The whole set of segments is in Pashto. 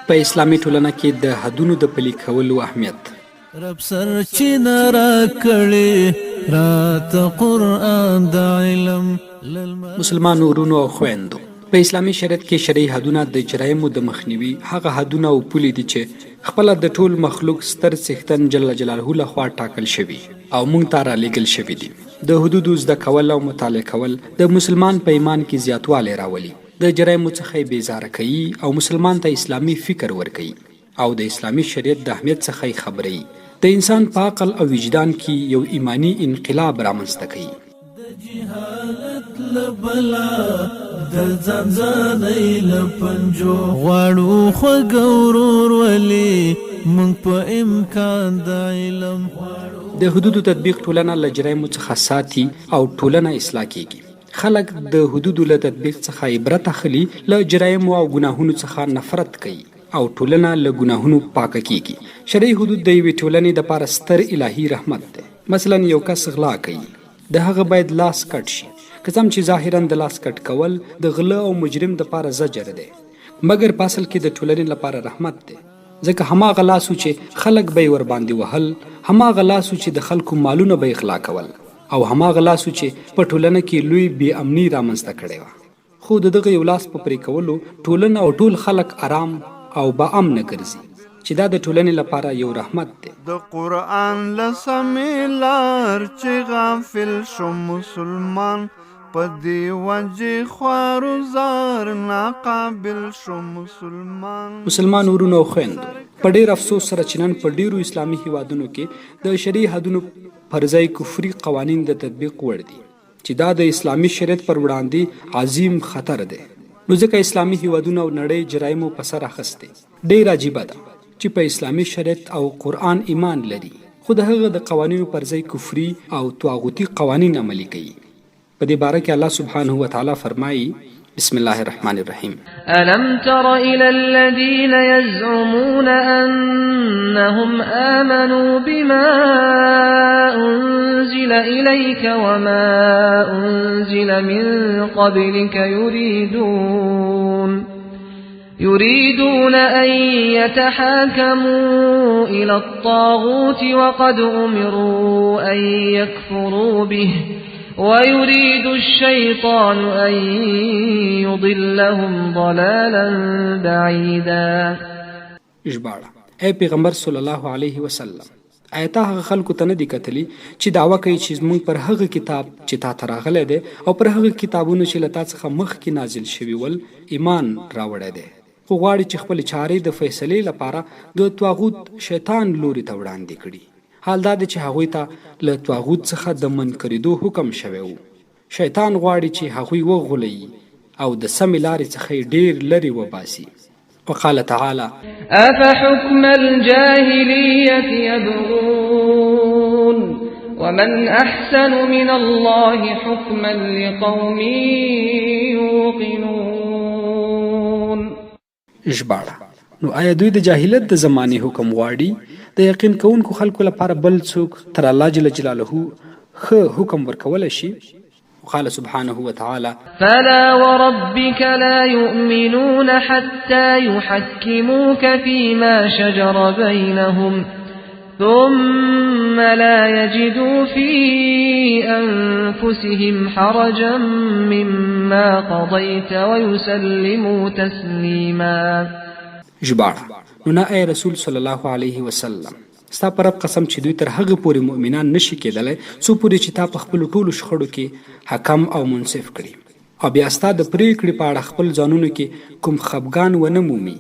په اسلامي ټولنه کې د حدونو د پلي کولو اهمیت. رب سرچینه راکړې راته قرآن د علم. مسلمان ورونو او خویندو، په اسلامي شریعت کې شرعي حدونه د جرایمو د مخنیوي هغه حدونه او پولې دي چې خپله د ټول مخلوق ستر څښتن جل جلاله لخوا ټاکل شوي او موږ ته رالیږل شوي دي. د حدودو زده کول او مطالعه کول د مسلمان په ایمان کې زیاتوالی راولي، د جرایمو څخه یې بیزاره کوي او مسلمان ته اسلامي فکر ورکوي او د اسلامي شریعت د اهمیت څخه یې خبروي. د انسان په عقل او وجدان کې یو ایمانی انقلاب رامنځته کوي. جهالت لبلا د ځانځانۍ لپنجو غواړو خوږ ولي موږ په امکان د علم. د حدودو تطبیق ټولنه له جرایمو څخه ساتي او ټولنه اصلاح کیږي. خلک د حدودو له تطبیق څخه عبرت اخلي، له جرایمو او ګناهونو څخه نفرت کوي او ټولنه له ګناهونو پاکه کیږي. شرعي حدود د یوې ټولنې دپاره ستر الهي رحمت دی. مثلا یو کس غلا کوي، د هغه باید لاس کټ شي، که څه هم چې ظاهرا د لاس کټ کول د غله او مجرم دپاره زجر دی، مګر په اصل کې د ټولنې لپاره رحمت دی. ځکه هماغه لاس چې خلک به یې ورباندې وهل، هماغه لاس چې د خلکو مالونه به یې غلا کول، او هماغه لاس چې په ټولنه کې لوی بې امني رامنځته کړې وه. خو د دغه یو لاس په پرې کولو ټولنه او ټول خلک آرام او با امنه ګرځي، چې دا د ټولنې لپاره یو رحمت دی. د قرآن لسمې لار چې غافل شو مسلمان، په دې وجې خوارو زار ناقابل شو مسلمان. مسلمان ورونو او خویندو، په ډېر افسوس سره چې نن په ډېرو اسلامي هیوادونو کې د شرعي حدونو پر ځای کفري قوانین د تطبیق وړ دي، چې دا د اسلامي شریعت پر وړاندې عظیم خطر دی. نو ځکه اسلامي هیوادونه او نړۍ جرایمو په سر اخیستې. ډېر عجیبه ده چې په اسلامي شریعت او قرآن ایمان لري، خو د هغه د قوانینو پر ځای کفري او طاغوتي قوانین عملي کوي. په دې باره کې الله سبحانه وتعالی فرمایي: بسم الله الرحمن الرحیم. ألم تر إلى الذين يزعمون أنهم آمنوا بما أنزل إليك وما أنزل من قبلك يريدون أن يتحاكموا إلى الطاغوت وقد أمروا أن يكفروا به ويريد الشيطان أن يضلهم ضلالا بعيدا. ژباړه: اے پیغمبر صلی الله علیه وسلم، آیتا هغه خلکو ته نه دي کتلي چې دعوه کوي چې موږ پر هغه کتاب چې تا ته راغلی دی او پر هغه کتابونو چې له تا څخه مخکې نازل شوي ول ایمان راوړی دی، خو غواړي چې خپلې چارې د فیصلې لپاره د طاغوت شیطان لوري ته وړاندې کړي. حال دا دی چې هغوی ته له طاغوت څخه د من کړېدو حکم شوی و. شیطان غواړي چې هغوی وغولوي او د سمې لارې څخه یې ډېر لرې وباسي. وقال تعالى: أفحكم الجاهلية يبغون ومن أحسن من الله حكما لقوم يوقنون. ژباړه: نو آیا دوی د جاهلیت د زمانې حکم غواړي؟ د یقین کوونکو خلکو لپاره بل څوک تر الله جل جلاله ښه حکم ورکولی شي؟ وقال سبحانه وتعالى: فلا وربك لا يؤمنون حتى يحكموك فيما شجر بينهم ثم لا يجدوا في أنفسهم حرجا مما قضيت ويسلموا تسليما. ژباړه: نو نه ای رسول صلی الله علیه وسلم، ستا پر رب قسم چې دوی تر هغه پورې مؤمنان نشي کېدلی څو پورې چې تا په خپلو ټولو شخړو کې حکم او منصف کړي، او بیا ستا د پرېکړې په اړه خپل ځانونو کې کوم خفګان ونه مومي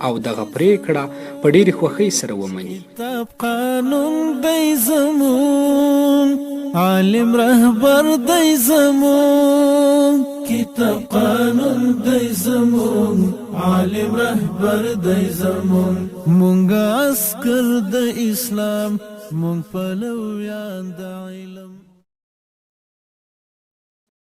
او دغه پرېکړه په ډېرې خوښۍ سره ومني. کتاب قانون دی زمون، عالم رهبر دی زمون. کتاب قانون دی زمون، عالم رهبر دی زمون. مونږ عسکر د اسلام، مونږ پلویان د علم.